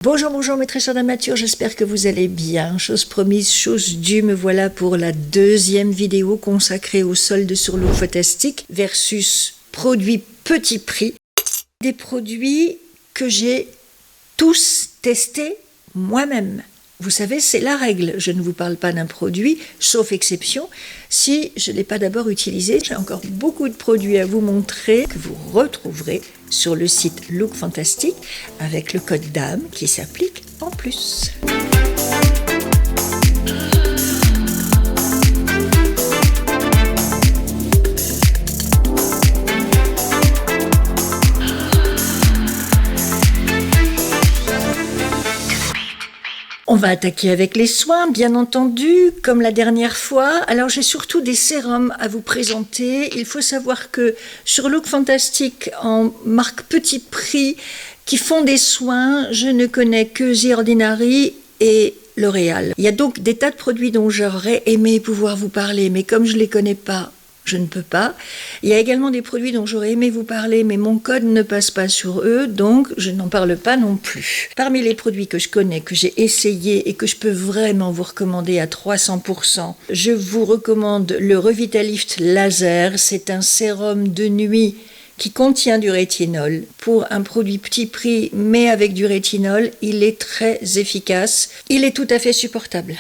Bonjour, bonjour mes très chers amateurs, j'espère que vous allez bien. Chose promise, chose due, me voilà pour la deuxième vidéo consacrée aux soldes sur Look Fantastic versus produits petit prix. Des produits que j'ai tous testés moi-même. Vous savez, c'est la règle. Je ne vous parle pas d'un produit, sauf exception, si je ne l'ai pas d'abord utilisé. J'ai encore beaucoup de produits à vous montrer que vous retrouverez sur le site Look Fantastic avec le code DAME qui s'applique en plus. On va attaquer avec les soins, bien entendu, comme la dernière fois. Alors j'ai surtout des sérums à vous présenter. Il faut savoir que sur Look Fantastic, en marque petit prix, qui font des soins, je ne connais que The Ordinary et L'Oréal. Il y a donc des tas de produits dont j'aurais aimé pouvoir vous parler, mais comme je ne les connais pas, je ne peux pas. Il y a également des produits dont j'aurais aimé vous parler, mais mon code ne passe pas sur eux, donc je n'en parle pas non plus. Parmi les produits que je connais, que j'ai essayé et que je peux vraiment vous recommander à 300%, je vous recommande le Revitalift Laser. C'est un sérum de nuit qui contient du rétinol. Pour un produit petit prix, mais avec du rétinol, il est très efficace. Il est tout à fait supportable.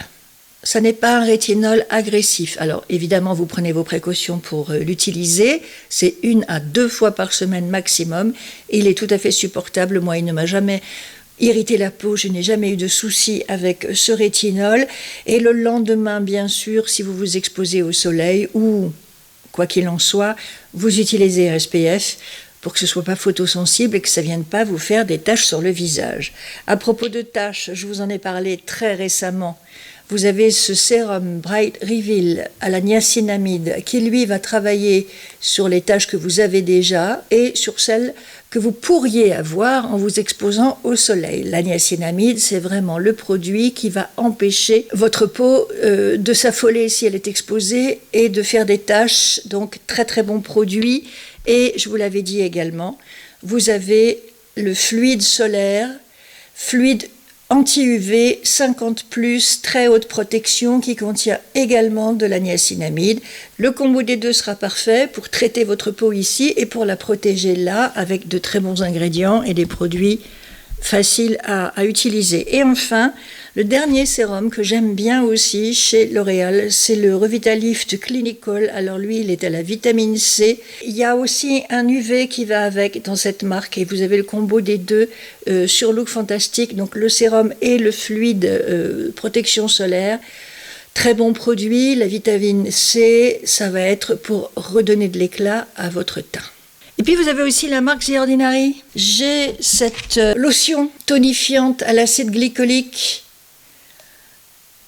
Ça n'est pas un rétinol agressif. Alors évidemment, vous prenez vos précautions pour l'utiliser. C'est 1 à 2 fois par semaine maximum. Et il est tout à fait supportable. Moi, il ne m'a jamais irrité la peau. Je n'ai jamais eu de soucis avec ce rétinol. Et le lendemain, bien sûr, si vous vous exposez au soleil ou quoi qu'il en soit, vous utilisez un SPF pour que ce ne soit pas photosensible et que ça ne vienne pas vous faire des taches sur le visage. À propos de taches, je vous en ai parlé très récemment. Vous avez ce sérum Bright Reveal à la niacinamide qui, lui, va travailler sur les taches que vous avez déjà et sur celles que vous pourriez avoir en vous exposant au soleil. La niacinamide, c'est vraiment le produit qui va empêcher votre peau de s'affoler si elle est exposée et de faire des taches. Donc, très très bon produit. Et je vous l'avais dit également, vous avez le fluide solaire, fluide anti-UV 50+, très haute protection qui contient également de la niacinamide. Le combo des deux sera parfait pour traiter votre peau ici et pour la protéger là avec de très bons ingrédients et des produits faciles à utiliser. Et enfin, le dernier sérum que j'aime bien aussi chez L'Oréal, c'est le Revitalift Clinical. Alors lui, il est à la vitamine C. Il y a aussi un UV qui va avec dans cette marque et vous avez le combo des deux sur Look Fantastic, donc le sérum et le fluide protection solaire. Très bon produit, la vitamine C, ça va être pour redonner de l'éclat à votre teint. Et puis vous avez aussi la marque The Ordinary. J'ai cette lotion tonifiante à l'acide glycolique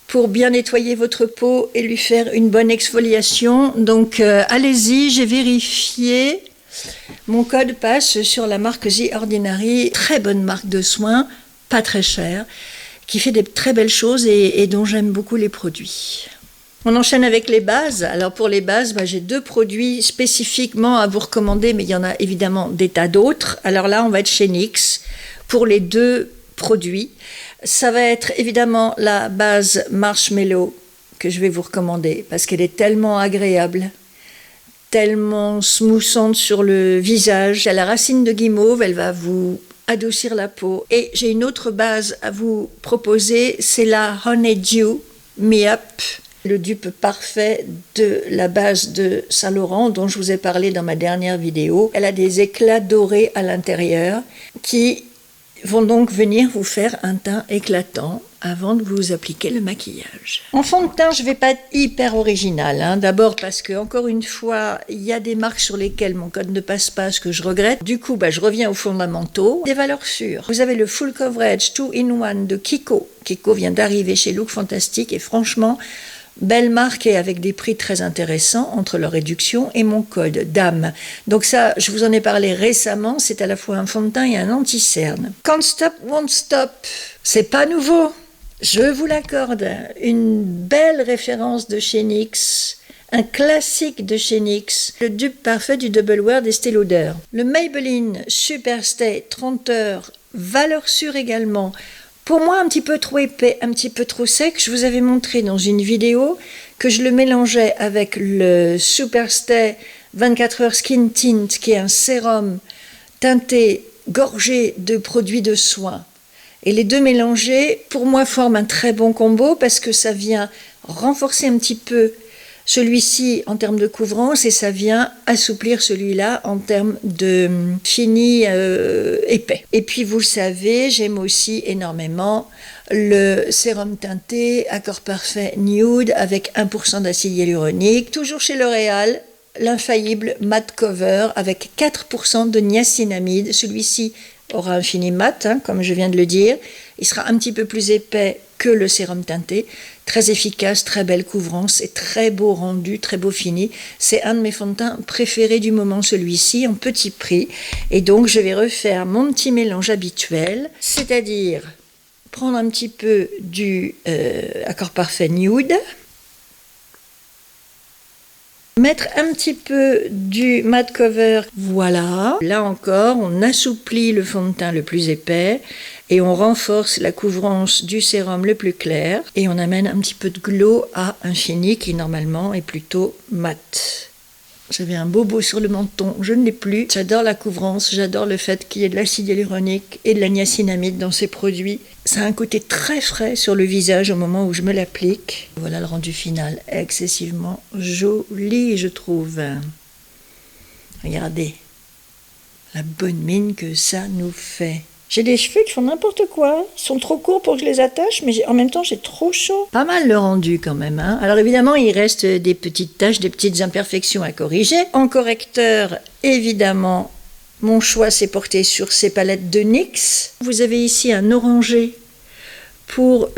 pour bien nettoyer votre peau et lui faire une bonne exfoliation. Donc allez-y, j'ai vérifié. Mon code passe sur la marque The Ordinary. Très bonne marque de soins, pas très chère, qui fait des très belles choses et dont j'aime beaucoup les produits. On enchaîne avec les bases. Alors pour les bases, j'ai 2 produits spécifiquement à vous recommander, mais il y en a évidemment des tas d'autres. Alors là, on va être chez NYX pour les 2 produits. Ça va être évidemment la base Marshmallow que je vais vous recommander parce qu'elle est tellement agréable, tellement smoothante sur le visage. À la racine de guimauve, elle va vous adoucir la peau. Et j'ai une autre base à vous proposer, c'est la Honeydew Me Up. Le dupe parfait de la base de Saint-Laurent dont je vous ai parlé dans ma dernière vidéo. Elle a des éclats dorés à l'intérieur qui vont donc venir vous faire un teint éclatant avant de vous appliquer le maquillage. En fond de teint, je ne vais pas être hyper originale. D'abord parce que, encore une fois, il y a des marques sur lesquelles mon code ne passe pas, ce que je regrette. Du coup, je reviens aux fondamentaux. Des valeurs sûres. Vous avez le Full Coverage 2-in-1 de Kiko. Kiko vient d'arriver chez Look Fantastic et franchement, belle marque et avec des prix très intéressants entre leur réduction et mon code DAME. Donc ça, je vous en ai parlé récemment, c'est à la fois un fond de teint et un anti-cerne. Can't Stop, Won't Stop, c'est pas nouveau, je vous l'accorde. Une belle référence de chez NYX, un classique de chez NYX, le dupe parfait du Double Wear d'Estée Lauder. Le Maybelline Superstay 30 heures, valeur sûre également, Pour moi, un petit peu trop épais, un petit peu trop sec. Je vous avais montré dans une vidéo que je le mélangeais avec le Superstay 24 heures Skin Tint, qui est un sérum teinté, gorgé de produits de soins. Et les deux mélangés, pour moi, forment un très bon combo parce que ça vient renforcer un petit peu celui-ci en termes de couvrance et ça vient assouplir celui-là en termes de fini épais. Et puis vous le savez, j'aime aussi énormément le sérum teinté Accord Parfait Nude avec 1% d'acide hyaluronique. Toujours chez L'Oréal, l'infaillible matte cover avec 4% de niacinamide. Celui-ci aura un fini mat, comme je viens de le dire. Il sera un petit peu plus épais que le sérum teinté. Très efficace, très belle couvrance et très beau rendu, très beau fini. C'est un de mes fonds de teint préférés du moment, celui-ci, en petit prix. Et donc, je vais refaire mon petit mélange habituel, c'est-à-dire prendre un petit peu du Accord Parfait Nude, mettre un petit peu du matte cover, voilà. Là encore, on assouplit le fond de teint le plus épais et on renforce la couvrance du sérum le plus clair et on amène un petit peu de glow à un fini qui normalement est plutôt mat. J'avais un bobo sur le menton, je ne l'ai plus. J'adore la couvrance, j'adore le fait qu'il y ait de l'acide hyaluronique et de la niacinamide dans ces produits. Ça a un côté très frais sur le visage au moment où je me l'applique. Voilà le rendu final, excessivement joli, je trouve. Regardez la bonne mine que ça nous fait. J'ai des cheveux qui font n'importe quoi. Ils sont trop courts pour que je les attache, mais en même temps, j'ai trop chaud. Pas mal le rendu quand même. Alors évidemment, il reste des petites taches, des petites imperfections à corriger. En correcteur, évidemment, mon choix s'est porté sur ces palettes de NYX. Vous avez ici un orangé pour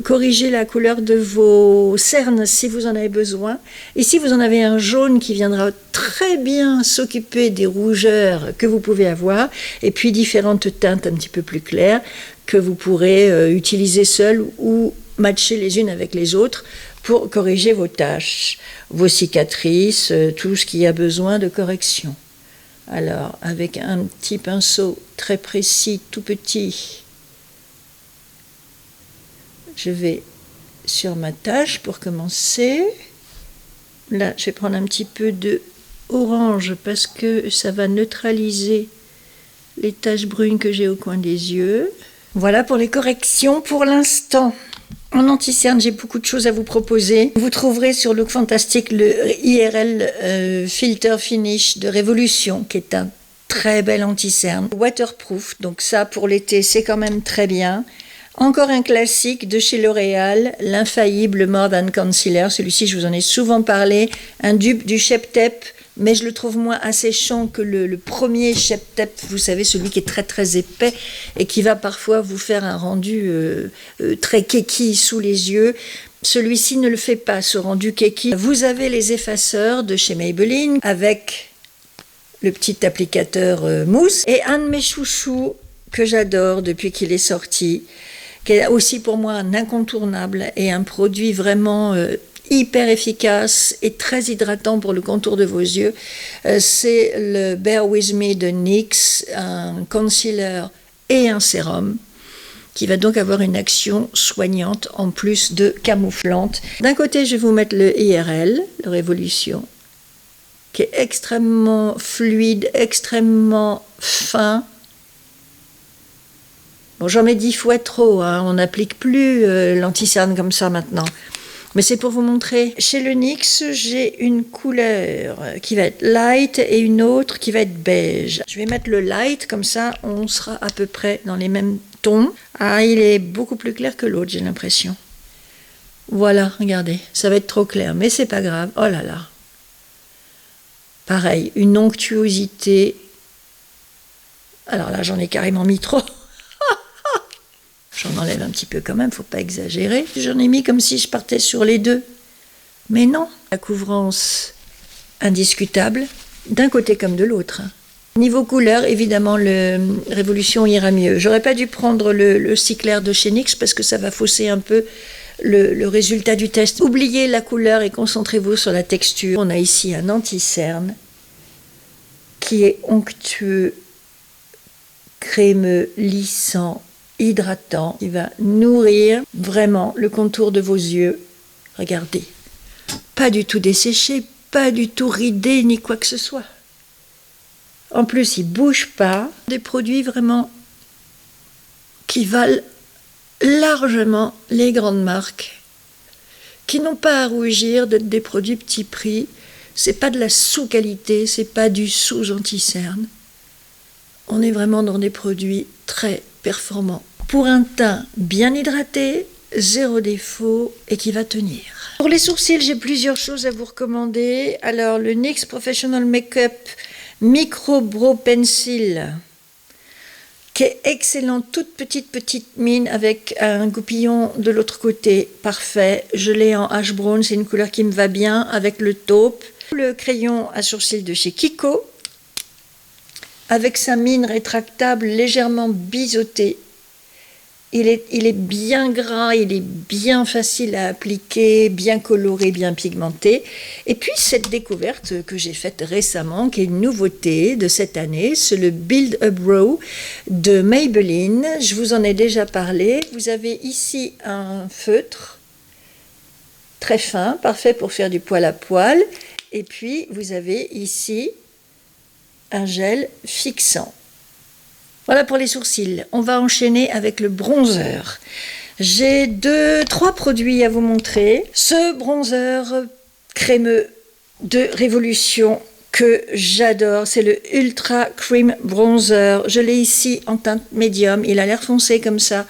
corriger la couleur de vos cernes si vous en avez besoin. Ici, vous en avez un jaune qui viendra très bien s'occuper des rougeurs que vous pouvez avoir, et puis différentes teintes un petit peu plus claires que vous pourrez utiliser seules ou matcher les unes avec les autres pour corriger vos taches, vos cicatrices, tout ce qui a besoin de correction. Alors, avec un petit pinceau très précis, tout petit, je vais sur ma tache pour commencer. Là, je vais prendre un petit peu de orange parce que ça va neutraliser les taches brunes que j'ai au coin des yeux. Voilà pour les corrections pour l'instant. En anti-cerne, j'ai beaucoup de choses à vous proposer. Vous trouverez sur Look Fantastic le IRL Filter Finish de Révolution, qui est un très bel anti-cerne. Waterproof, donc ça pour l'été, c'est quand même très bien. Encore un classique de chez L'Oréal, l'infaillible More Than Concealer. Celui-ci, je vous en ai souvent parlé. Un dupe du Shape Tape, mais je le trouve moins asséchant que le premier Shape Tape. Vous savez, celui qui est très très épais et qui va parfois vous faire un rendu très keki sous les yeux. Celui-ci ne le fait pas, ce rendu keki. Vous avez les effaceurs de chez Maybelline avec le petit applicateur mousse. Et un de mes chouchous que j'adore depuis qu'il est sorti, qui est aussi pour moi un incontournable et un produit vraiment hyper efficace et très hydratant pour le contour de vos yeux, c'est le Bear With Me de NYX, un concealer et un sérum qui va donc avoir une action soignante en plus de camouflante. D'un côté, je vais vous mettre le IRL, le Révolution, qui est extrêmement fluide, extrêmement fin. Bon, j'en mets 10 fois trop, on n'applique plus l'anti-cerne comme ça maintenant. Mais c'est pour vous montrer. Chez le NYX, j'ai une couleur qui va être light et une autre qui va être beige. Je vais mettre le light, comme ça on sera à peu près dans les mêmes tons. Ah, il est beaucoup plus clair que l'autre, j'ai l'impression. Voilà, regardez, ça va être trop clair, mais c'est pas grave. Oh là là. Pareil, une onctuosité. Alors là, j'en ai carrément mis trop. J'en enlève un petit peu quand même, faut pas exagérer. J'en ai mis comme si je partais sur les deux. Mais non, la couvrance indiscutable, d'un côté comme de l'autre. Niveau couleur, évidemment, le Révolution ira mieux. J'aurais pas dû prendre le si clair de chez NYX parce que ça va fausser un peu le résultat du test. Oubliez la couleur et concentrez-vous sur la texture. On a ici un anti-cerne qui est onctueux, crémeux, lissant, hydratant qui va nourrir vraiment le contour de vos yeux. Regardez, pas du tout desséché, pas du tout ridé ni quoi que ce soit. En plus, il ne bouge pas. Des produits vraiment qui valent largement les grandes marques, qui n'ont pas à rougir d'être des produits petit prix. C'est pas de la sous-qualité, c'est pas du sous-anti-cerne. On est vraiment dans des produits très performants. Pour un teint bien hydraté, zéro défaut et qui va tenir. Pour les sourcils, j'ai plusieurs choses à vous recommander. Alors, le NYX Professional Makeup Micro Brow Pencil, qui est excellent, toute petite mine avec un goupillon de l'autre côté, parfait. Je l'ai en ash brown, c'est une couleur qui me va bien avec le taupe. Le crayon à sourcils de chez Kiko, avec sa mine rétractable légèrement biseautée. Il est bien gras, il est bien facile à appliquer, bien coloré, bien pigmenté. Et puis cette découverte que j'ai faite récemment, qui est une nouveauté de cette année, c'est le Build a Brow de Maybelline. Je vous en ai déjà parlé. Vous avez ici un feutre très fin, parfait pour faire du poil à poil. Et puis vous avez ici un gel fixant. Voilà pour les sourcils. On va enchaîner avec le bronzer. J'ai 3 produits à vous montrer. Ce bronzer crémeux de Révolution que j'adore, c'est le Ultra Cream Bronzer. Je l'ai ici en teinte médium. Il a l'air foncé comme ça,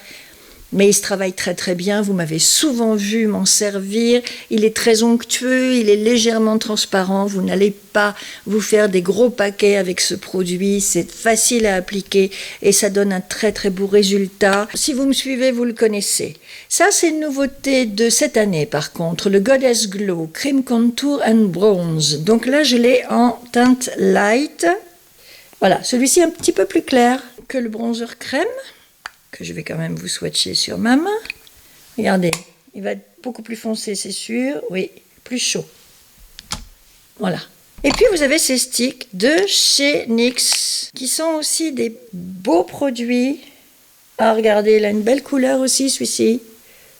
mais il se travaille très bien. Vous m'avez souvent vu m'en servir. Il est très onctueux, il est légèrement transparent. Vous n'allez pas vous faire des gros paquets avec ce produit. C'est facile à appliquer et ça donne un très beau résultat. Si vous me suivez, vous le connaissez. Ça, c'est une nouveauté de cette année par contre, le Goddess Glow Cream Contour and Bronze. Donc là, je l'ai en teinte light. Voilà, celui-ci un petit peu plus clair que le bronzer crème, que je vais quand même vous swatcher sur ma main. Regardez, il va être beaucoup plus foncé, c'est sûr. Oui, plus chaud. Voilà. Et puis, vous avez ces sticks de chez NYX, qui sont aussi des beaux produits. Ah, regardez, il a une belle couleur aussi, celui-ci.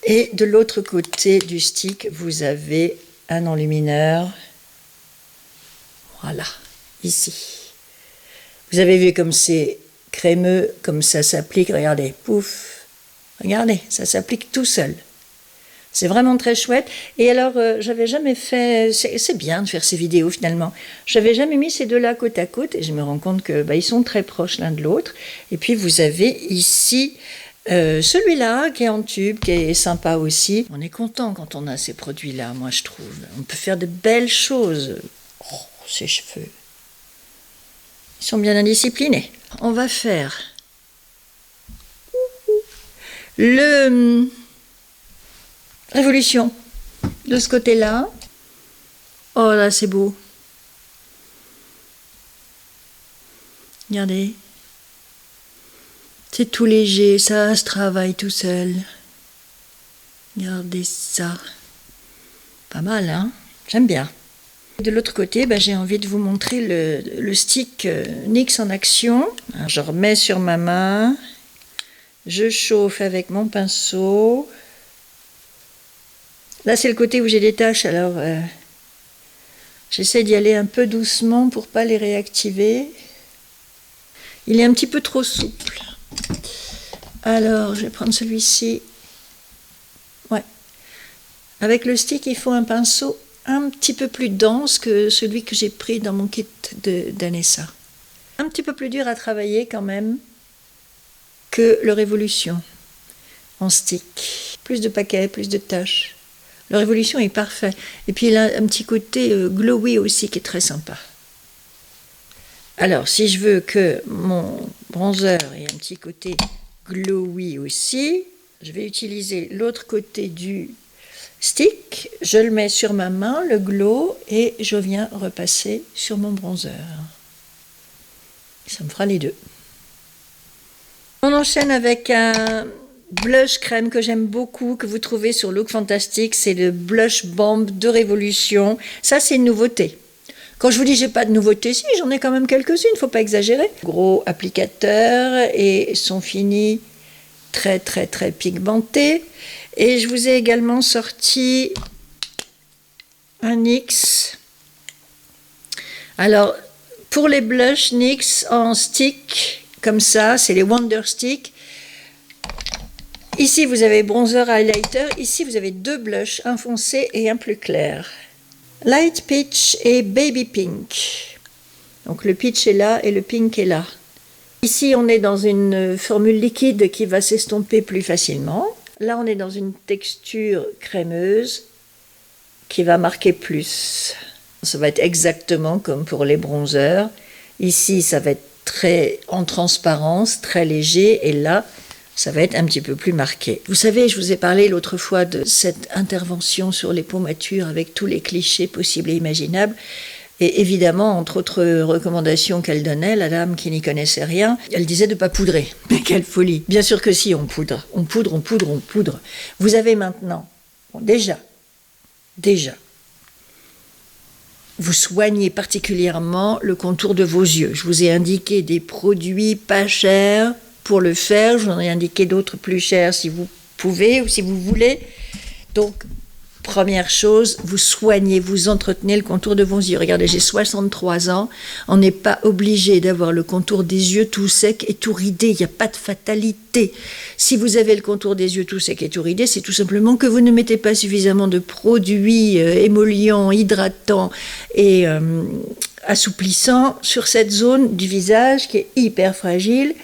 Et de l'autre côté du stick, vous avez un enlumineur. Voilà, ici. Vous avez vu comme c'est crémeux, comme ça s'applique, regardez, pouf, regardez, ça s'applique tout seul. C'est vraiment très chouette. Et alors, j'avais jamais fait, c'est bien de faire ces vidéos finalement, j'avais jamais mis ces deux-là côte à côte, et je me rends compte que ils sont très proches l'un de l'autre. Et puis vous avez ici celui-là qui est en tube, qui est sympa aussi. On est content quand on a ces produits-là, moi je trouve. On peut faire de belles choses. Oh, ces cheveux. Ils sont bien indisciplinés. On va faire le Révolution de ce côté-là. Oh là, c'est beau. Regardez. C'est tout léger, ça se travaille tout seul. Regardez ça. Pas mal, hein? J'aime bien. De l'autre côté, j'ai envie de vous montrer le stick NYX en action. Alors, je remets sur ma main, je chauffe avec mon pinceau. Là, c'est le côté où j'ai des taches, alors j'essaie d'y aller un peu doucement pour ne pas les réactiver. Il est un petit peu trop souple. Alors, je vais prendre celui-ci. Ouais. Avec le stick, il faut un pinceau un petit peu plus dense que celui que j'ai pris dans mon kit d'Anessa. Un petit peu plus dur à travailler quand même que le Révolution en stick. Plus de paquets, plus de tâches. Le Révolution est parfait. Et puis il a un petit côté glowy aussi qui est très sympa. Alors, si je veux que mon bronzer ait un petit côté glowy aussi, je vais utiliser l'autre côté du stick, je le mets sur ma main, le glow, et je viens repasser sur mon bronzer. Ça me fera les deux. On enchaîne avec un blush crème que j'aime beaucoup, que vous trouvez sur Look Fantastic, c'est le Blush Bomb de Révolution. Ça, c'est une nouveauté. Quand je vous dis j'ai pas de nouveauté, si, j'en ai quand même quelques-unes, il ne faut pas exagérer. Gros applicateurs et sont finis très très très pigmenté. Et je vous ai également sorti un NYX. Alors, pour les blushs NYX en stick, comme ça, c'est les Wonder Stick. Ici, vous avez bronzer, highlighter. Ici, vous avez 2 blushs, un foncé et un plus clair. Light Peach et Baby Pink. Donc, le peach est là et le pink est là. Ici, on est dans une formule liquide qui va s'estomper plus facilement. Là, on est dans une texture crémeuse qui va marquer plus. Ça va être exactement comme pour les bronzers. Ici, ça va être très en transparence, très léger, et là, ça va être un petit peu plus marqué. Vous savez, je vous ai parlé l'autre fois de cette intervention sur les peaux matures avec tous les clichés possibles et imaginables. Et évidemment, entre autres recommandations qu'elle donnait, la dame qui n'y connaissait rien, elle disait de ne pas poudrer. Mais quelle folie! Bien sûr que si, on poudre. On poudre, on poudre, on poudre. Vous avez maintenant, bon, déjà, vous soignez particulièrement le contour de vos yeux. Je vous ai indiqué des produits pas chers pour le faire. Je vous en ai indiqué d'autres plus chers si vous pouvez ou si vous voulez. Donc, première chose, vous soignez, vous entretenez le contour de vos yeux. Regardez, j'ai 63 ans. On n'est pas obligé d'avoir le contour des yeux tout sec et tout ridé. Il n'y a pas de fatalité. Si vous avez le contour des yeux tout sec et tout ridé, c'est tout simplement que vous ne mettez pas suffisamment de produits émollients, hydratants et assouplissants sur cette zone du visage qui est hyper fragile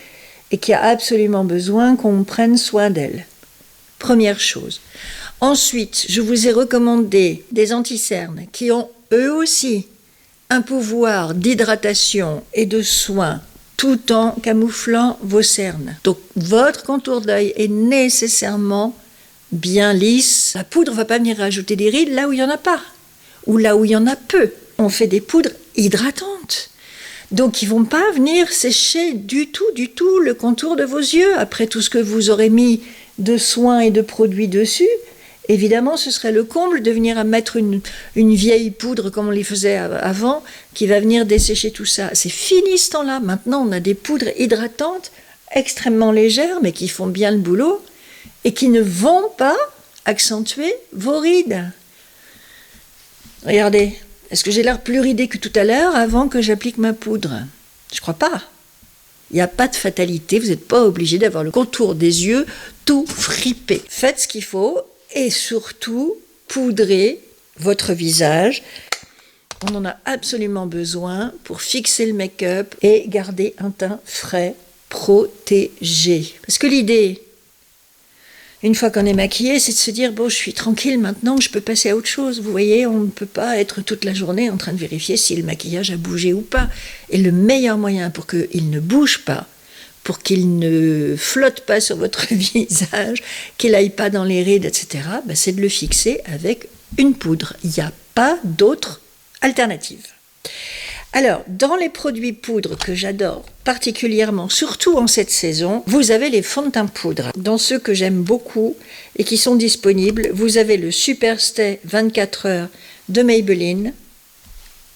et qui a absolument besoin qu'on prenne soin d'elle. Première chose. Ensuite, je vous ai recommandé des anti-cernes qui ont eux aussi un pouvoir d'hydratation et de soin tout en camouflant vos cernes. Donc votre contour d'œil est nécessairement bien lisse. La poudre ne va pas venir rajouter des rides là où il n'y en a pas ou là où il y en a peu. On fait des poudres hydratantes. Donc ils ne vont pas venir sécher du tout le contour de vos yeux après tout ce que vous aurez mis de soins et de produits dessus. Évidemment, ce serait le comble de venir à mettre une vieille poudre comme on les faisait avant, qui va venir dessécher tout ça. C'est fini ce temps-là. Maintenant, on a des poudres hydratantes extrêmement légères, mais qui font bien le boulot et qui ne vont pas accentuer vos rides. Regardez, est-ce que j'ai l'air plus ridée que tout à l'heure avant que j'applique ma poudre? Je crois pas. Il n'y a pas de fatalité, vous n'êtes pas obligé d'avoir le contour des yeux tout fripé. Faites ce qu'il faut. Et surtout, poudrez votre visage. On en a absolument besoin pour fixer le make-up et garder un teint frais, protégé. Parce que l'idée, une fois qu'on est maquillé, c'est de se dire, bon, je suis tranquille maintenant, je peux passer à autre chose. Vous voyez, on ne peut pas être toute la journée en train de vérifier si le maquillage a bougé ou pas. Et le meilleur moyen pour qu'il ne bouge pas, pour qu'il ne flotte pas sur votre visage, qu'il n'aille pas dans les rides, etc., c'est de le fixer avec une poudre. Il n'y a pas d'autre alternative. Alors, dans les produits poudres que j'adore particulièrement, surtout en cette saison, vous avez les fonds de teint poudre. Dans ceux que j'aime beaucoup et qui sont disponibles, vous avez le Super Stay 24 heures de Maybelline,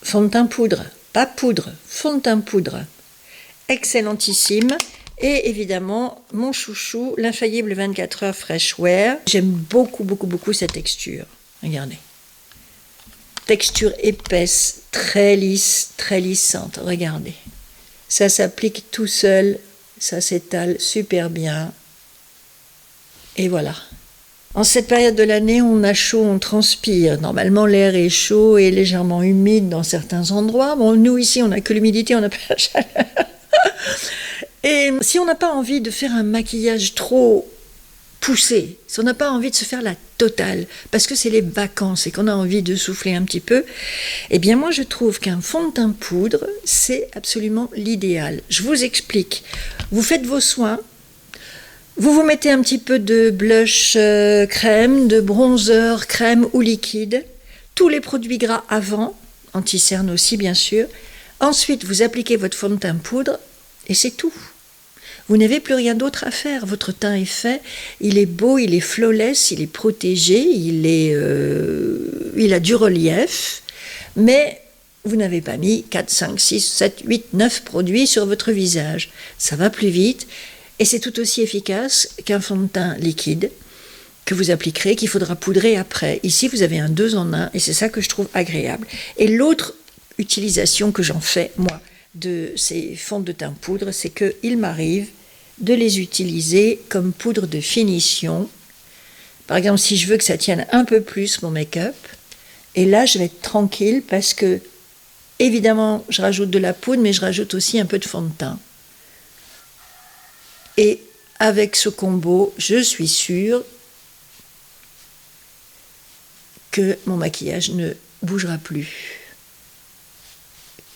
fond de teint poudre, pas poudre, fond de teint poudre. Excellentissime. Et évidemment, mon chouchou, l'infaillible 24 heures Fresh Wear. J'aime beaucoup cette texture. Regardez. Texture épaisse, très lisse, très lissante. Regardez. Ça s'applique tout seul, ça s'étale super bien. Et voilà. En cette période de l'année, on a chaud, on transpire. Normalement, l'air est chaud et légèrement humide dans certains endroits. Bon, nous, ici, on n'a que l'humidité, on n'a pas la chaleur. Et si on n'a pas envie de faire un maquillage trop poussé, si on n'a pas envie de se faire la totale, parce que c'est les vacances et qu'on a envie de souffler un petit peu, eh bien moi je trouve qu'un fond de teint poudre, c'est absolument l'idéal. Je vous explique. Vous faites vos soins, vous mettez un petit peu de blush crème, de bronzer crème ou liquide, tous les produits gras avant, anti-cerne aussi bien sûr. Ensuite, vous appliquez votre fond de teint poudre et c'est tout. Vous n'avez plus rien d'autre à faire. Votre teint est fait, il est beau, il est flawless, il est protégé, il a du relief, mais vous n'avez pas mis 4, 5, 6, 7, 8, 9 produits sur votre visage. Ça va plus vite Et c'est tout aussi efficace qu'un fond de teint liquide que vous appliquerez, qu'il faudra poudrer après. Ici, vous avez un 2 en 1 et c'est ça que je trouve agréable. Et l'autre utilisation que j'en fais, moi, de ces fonds de teint poudre, c'est qu'il m'arrive de les utiliser comme poudre de finition. Par exemple, si je veux que ça tienne un peu plus mon make-up, et là, je vais être tranquille parce que, évidemment, je rajoute de la poudre, mais je rajoute aussi un peu de fond de teint. Et avec ce combo, je suis sûre que mon maquillage ne bougera plus.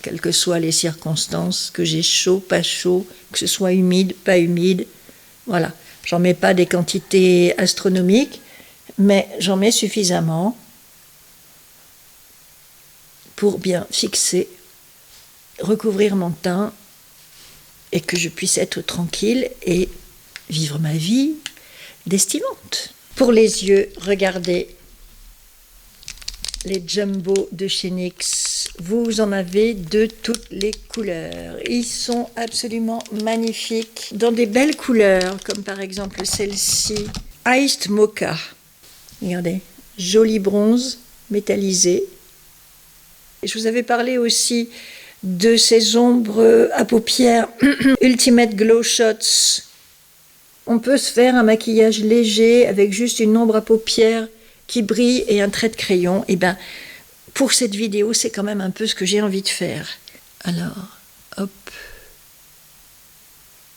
Quelles que soient les circonstances, que j'ai chaud, pas chaud, que ce soit humide, pas humide. Voilà, j'en mets pas des quantités astronomiques, mais j'en mets suffisamment pour bien fixer, recouvrir mon teint et que je puisse être tranquille et vivre ma vie d'estimante. Pour les yeux, regardez les Jumbo de chez NYX. Vous en avez de toutes les couleurs. Ils sont absolument magnifiques, dans des belles couleurs, comme par exemple celle-ci, Iced Mocha. Regardez, joli bronze métallisé. Je vous avais parlé aussi de ces ombres à paupières Ultimate Glow Shots. On peut se faire un maquillage léger avec juste une ombre à paupières qui brille et un trait de crayon. Et bien, pour cette vidéo, c'est quand même un peu ce que j'ai envie de faire. Alors, hop.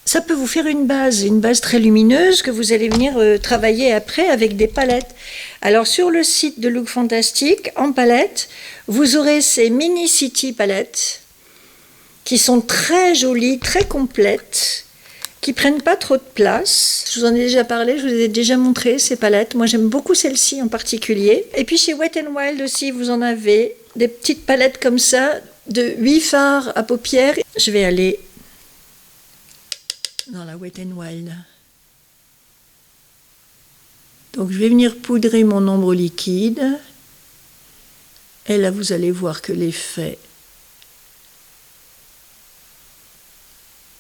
Ça peut vous faire une base très lumineuse que vous allez venir travailler après avec des palettes. Alors, sur le site de Look Fantastic, en palette, vous aurez ces Mini City palettes qui sont très jolies, très complètes, qui prennent pas trop de place. Je vous en ai déjà parlé, je vous ai déjà montré ces palettes. Moi, j'aime beaucoup celle-ci en particulier. Et puis chez Wet n Wild aussi, vous en avez des petites palettes comme ça, de 8 fards à paupières. Je vais aller dans la Wet n Wild. Donc, je vais venir poudrer mon ombre liquide. Et là, vous allez voir que l'effet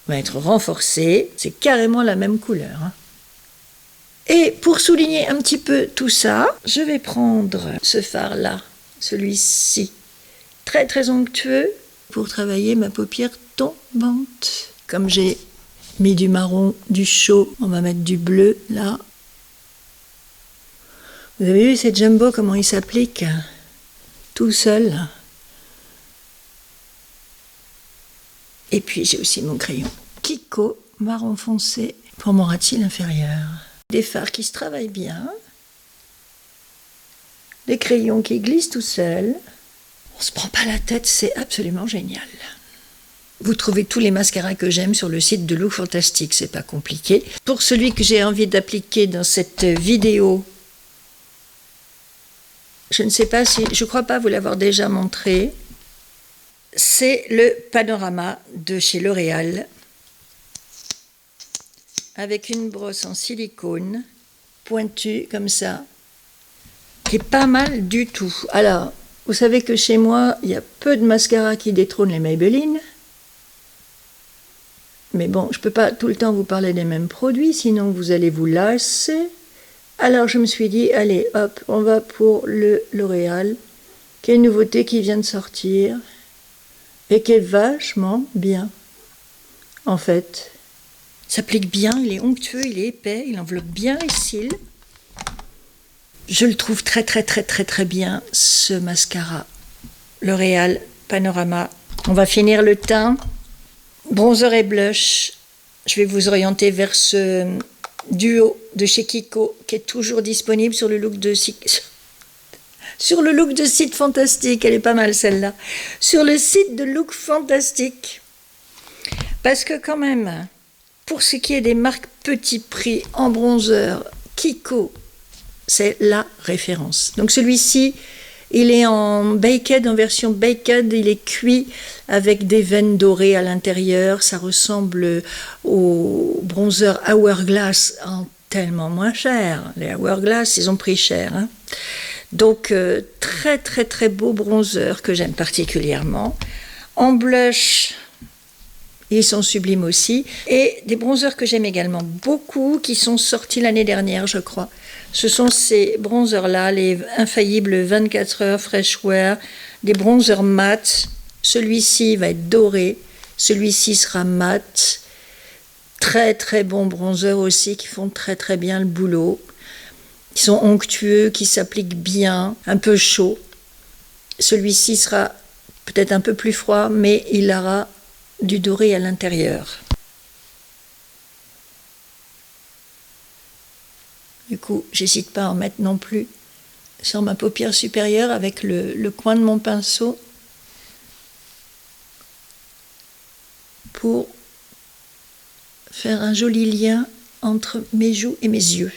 va être renforcé. C'est carrément la même couleur. Hein. Et pour souligner un petit peu tout ça, je vais prendre ce fard-là, celui-ci, très très onctueux, pour travailler ma paupière tombante. Comme j'ai mis du marron, du chaud, on va mettre du bleu là. Vous avez vu cette Jumbo, comment il s'applique tout seul. Et puis j'ai aussi mon crayon Kiko marron foncé pour mon ras-de-cils inférieur. Des fards qui se travaillent bien. Des crayons qui glissent tout seuls. On se prend pas la tête, c'est absolument génial. Vous trouvez tous les mascaras que j'aime sur le site de Look Fantastic, c'est pas compliqué. Pour celui que j'ai envie d'appliquer dans cette vidéo, je ne sais pas si, je crois pas vous l'avoir déjà montré, c'est le Panorama de chez L'Oréal, avec une brosse en silicone, pointue comme ça, qui est pas mal du tout. Alors, vous savez que chez moi, il y a peu de mascaras qui détrônent les Maybelline, mais bon, je ne peux pas tout le temps vous parler des mêmes produits, sinon vous allez vous lasser. Alors je me suis dit, allez, hop, on va pour le L'Oréal, qui est une nouveauté qui vient de sortir, et qui est vachement bien, en fait. Il s'applique bien, il est onctueux, il est épais, il enveloppe bien les cils. Je le trouve très très très très très bien, ce mascara. L'Oréal Panorama. On va finir le teint. Bronzer et blush. Je vais vous orienter vers ce duo de chez Kiko, qui est toujours disponible sur le look de site Fantastic. Elle est pas mal celle-là. Sur le site de Look Fantastic. Parce que quand même, pour ce qui est des marques petit prix en bronzer, Kiko, c'est la référence. Donc celui-ci, il est en baked, en version baked, il est cuit avec des veines dorées à l'intérieur. Ça ressemble au bronzer Hourglass, en tellement moins cher. Les Hourglass, ils ont pris cher. Hein. Donc très très très beau bronzer que j'aime particulièrement. En blush, Ils sont sublimes aussi. Et des bronzers que j'aime également beaucoup, qui sont sortis l'année dernière, je crois. Ce sont ces bronzers-là, les infaillibles 24 heures Fresh Wear, des bronzers mat. Celui-ci va être doré, celui-ci sera mat. Très très bons bronzers aussi, qui font très très bien le boulot. Qui sont onctueux, qui s'appliquent bien, un peu chaud. Celui-ci sera peut-être un peu plus froid, mais il aura du doré à l'intérieur. Du coup, j'hésite pas à en mettre non plus sur ma paupière supérieure avec le coin de mon pinceau pour faire un joli lien entre mes joues et mes yeux.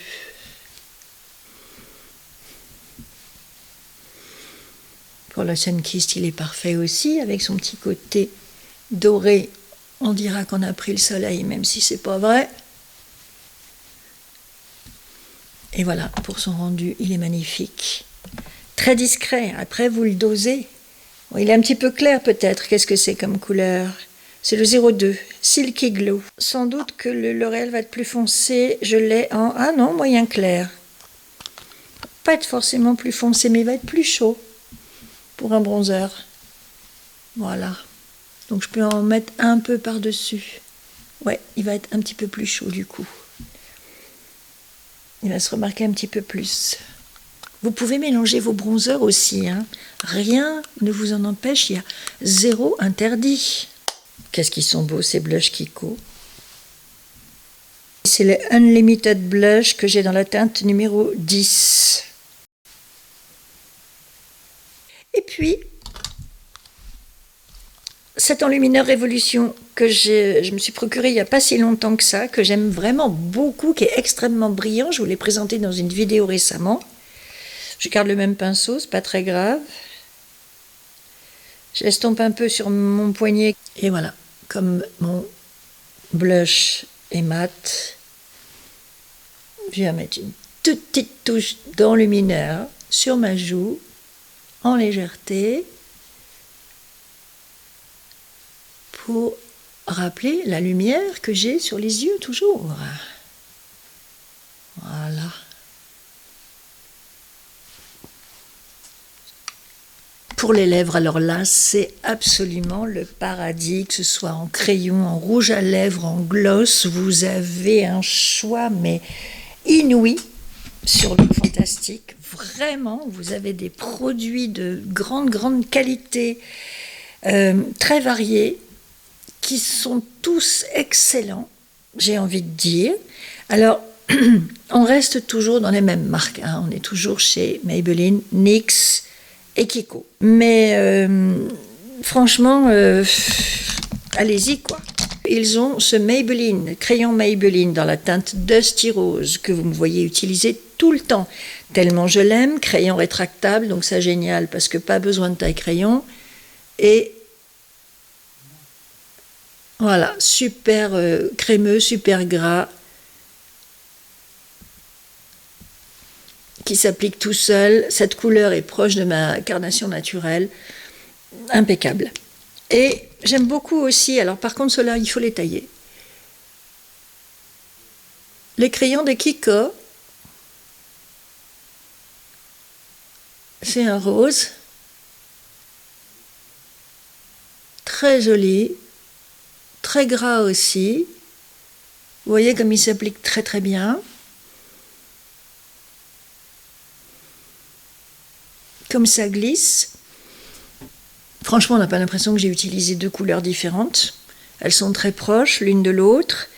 Pour le Sunkist, il est parfait aussi, avec son petit côté doré. On dira qu'on a pris le soleil, même si c'est pas vrai. Et voilà, pour son rendu, il est magnifique. Très discret, après vous le dosez. Bon, il est un petit peu clair peut-être, qu'est-ce que c'est comme couleur? C'est le 02, Silky Glow. Sans doute que le L'Oréal va être plus foncé, je l'ai en... Ah non, moyen clair. Pas être forcément plus foncé, mais il va être plus chaud pour un bronzer. Voilà. Donc je peux en mettre un peu par-dessus. Ouais, il va être un petit peu plus chaud du coup. Il va se remarquer un petit peu plus. Vous pouvez mélanger vos bronzers aussi, hein. Rien ne vous en empêche, il y a zéro interdit. Qu'est-ce qu'ils sont beaux ces blushs Kiko. C'est les Unlimited Blush que j'ai dans la teinte numéro 10. Et puis, cet enlumineur Révolution que je me suis procuré il n'y a pas si longtemps que ça, que j'aime vraiment beaucoup, qui est extrêmement brillant. Je vous l'ai présenté dans une vidéo récemment. Je garde le même pinceau, c'est pas très grave. Je l'estompe un peu sur mon poignet. Et voilà, comme mon blush est mat, je vais mettre une toute petite touche d'enlumineur sur ma joue, en légèreté, pour rappeler la lumière que j'ai sur les yeux toujours. Voilà. Pour les lèvres, alors là, c'est absolument le paradis, que ce soit en crayon, en rouge à lèvres, en gloss, vous avez un choix, mais inouï sur Look Fantastic. Vraiment, vous avez des produits de grande qualité, très variés, qui sont tous excellents, j'ai envie de dire. Alors, on reste toujours dans les mêmes marques, hein. On est toujours chez Maybelline, NYX et Kiko. Mais franchement, allez-y quoi. Ils ont ce Maybelline, crayon Maybelline dans la teinte Dusty Rose que vous me voyez utiliser tout le temps. Tellement je l'aime, crayon rétractable, donc ça génial parce que pas besoin de taille crayon. Et voilà, super crémeux, super gras, qui s'applique tout seul. Cette couleur est proche de ma carnation naturelle, impeccable. Et j'aime beaucoup aussi, alors par contre ceux-là, il faut les tailler. Les crayons de Kiko, c'est un rose, très joli, très gras aussi. Vous voyez comme il s'applique très très bien. Comme ça glisse. Franchement, on n'a pas l'impression que j'ai utilisé deux couleurs différentes. Elles sont très proches l'une de l'autre.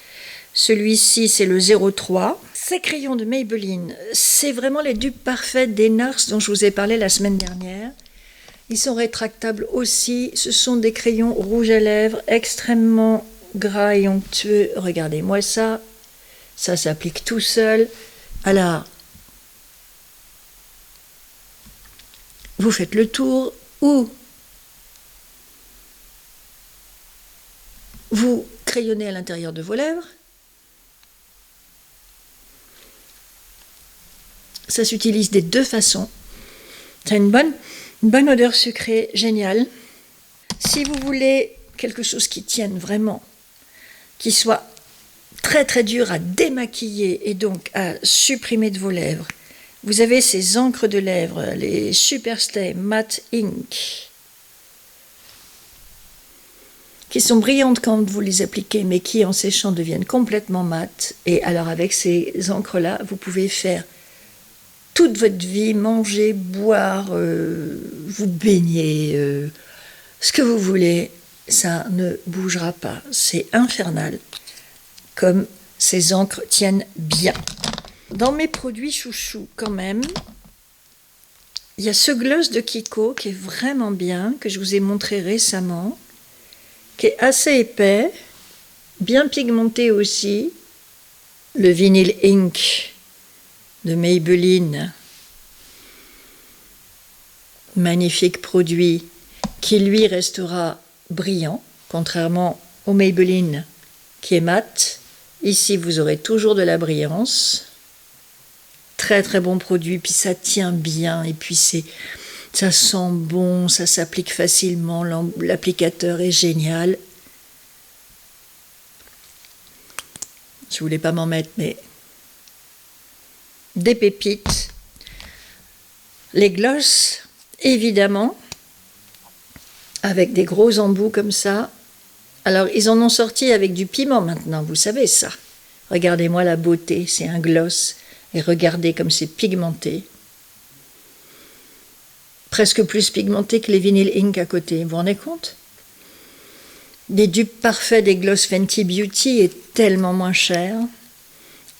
Celui-ci, c'est le 03. Ces crayons de Maybelline, c'est vraiment les dupes parfaites des NARS dont je vous ai parlé la semaine dernière. Ils sont rétractables aussi. Ce sont des crayons rouges à lèvres extrêmement gras et onctueux. Regardez-moi ça. Ça s'applique tout seul. Alors, vous faites le tour ou vous crayonnez à l'intérieur de vos lèvres. Ça s'utilise des deux façons. Ça a une bonne odeur sucrée, géniale. Si vous voulez quelque chose qui tienne vraiment qui soit très très dur à démaquiller et donc à supprimer de vos lèvres. Vous avez ces encres de lèvres, les Superstay Matte Ink, qui sont brillantes quand vous les appliquez, mais qui en séchant deviennent complètement mates. Et alors avec ces encres-là, vous pouvez faire toute votre vie, manger, boire, vous baigner, ce que vous voulez, ça ne bougera pas. C'est infernal, comme ces encres tiennent bien. Dans mes produits chouchous, quand même, il y a ce gloss de Kiko qui est vraiment bien, que je vous ai montré récemment, qui est assez épais, bien pigmenté aussi. Le Vinyl Ink de Maybelline, magnifique produit qui lui restera brillant, contrairement au Maybelline qui est mat. Ici vous aurez toujours de la brillance. Très très bon produit, puis ça tient bien, et puis ça sent bon, ça s'applique facilement, l'applicateur est génial. Je voulais pas m'en mettre, mais des pépites. Les glosses, évidemment, avec des gros embouts comme ça. Alors, ils en ont sorti avec du piment maintenant, vous savez ça. Regardez-moi la beauté, c'est un gloss. Et regardez comme c'est pigmenté. Presque plus pigmenté que les Vinyl Ink à côté, vous vous rendez compte? Des dupes parfaits des gloss Fenty Beauty est tellement moins cher.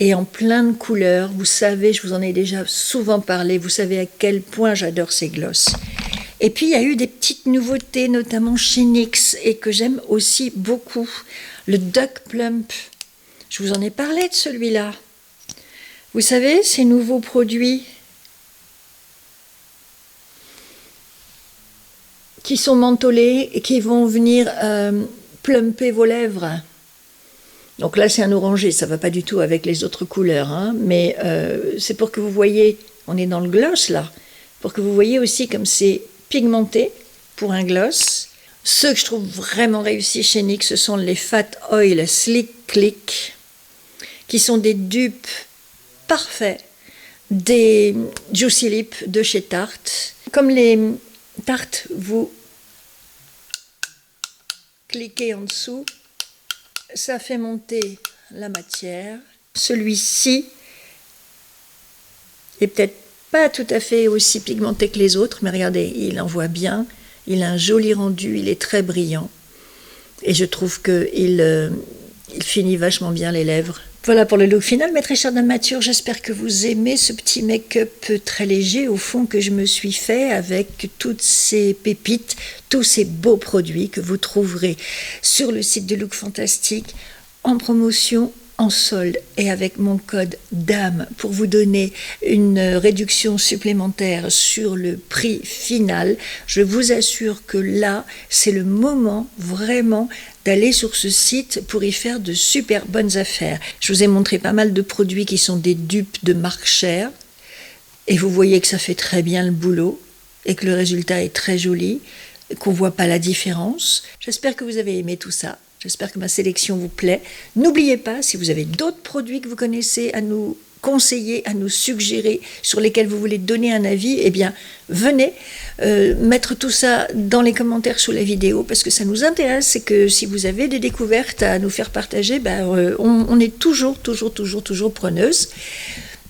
Et en plein de couleurs, vous savez, je vous en ai déjà souvent parlé, vous savez à quel point j'adore ces glosses. Et puis il y a eu des petites nouveautés, notamment chez NYX, et que j'aime aussi beaucoup. Le Duck Plump, je vous en ai parlé de celui-là. Vous savez, ces nouveaux produits qui sont mentholés et qui vont venir plumper vos lèvres. Donc là, c'est un orangé, ça ne va pas du tout avec les autres couleurs, hein, mais c'est pour que vous voyez, on est dans le gloss là, pour que vous voyez aussi comme c'est pigmenté pour un gloss. Ceux que je trouve vraiment réussis chez NYX, ce sont les Fat Oil Slick Click, qui sont des dupes parfaits des Juicy Lip de chez Tarte. Comme les Tarte, vous cliquez en dessous, ça fait monter la matière. Celui-ci est peut-être pas tout à fait aussi pigmenté que les autres, mais regardez, il envoie bien, il a un joli rendu, il est très brillant. Et je trouve qu'il finit vachement bien les lèvres. Voilà pour le look final, mes très chères dames matures, j'espère que vous aimez ce petit make-up très léger au fond que je me suis fait avec toutes ces pépites, tous ces beaux produits que vous trouverez sur le site de Look Fantastique en promotion, en solde et avec mon code DAME pour vous donner une réduction supplémentaire sur le prix final. Je vous assure que là, c'est le moment vraiment d'aller sur ce site pour y faire de super bonnes affaires. Je vous ai montré pas mal de produits qui sont des dupes de marque chère et vous voyez que ça fait très bien le boulot et que le résultat est très joli, qu'on ne voit pas la différence. J'espère que vous avez aimé tout ça. J'espère que ma sélection vous plaît. N'oubliez pas, si vous avez d'autres produits que vous connaissez à nous conseiller, à nous suggérer, sur lesquels vous voulez donner un avis, eh bien, venez mettre tout ça dans les commentaires sous la vidéo, parce que ça nous intéresse et que si vous avez des découvertes à nous faire partager, on est toujours preneuse.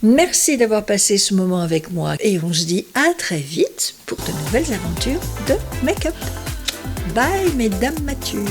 Merci d'avoir passé ce moment avec moi et on se dit à très vite pour de nouvelles aventures de make-up. Bye, mesdames matures.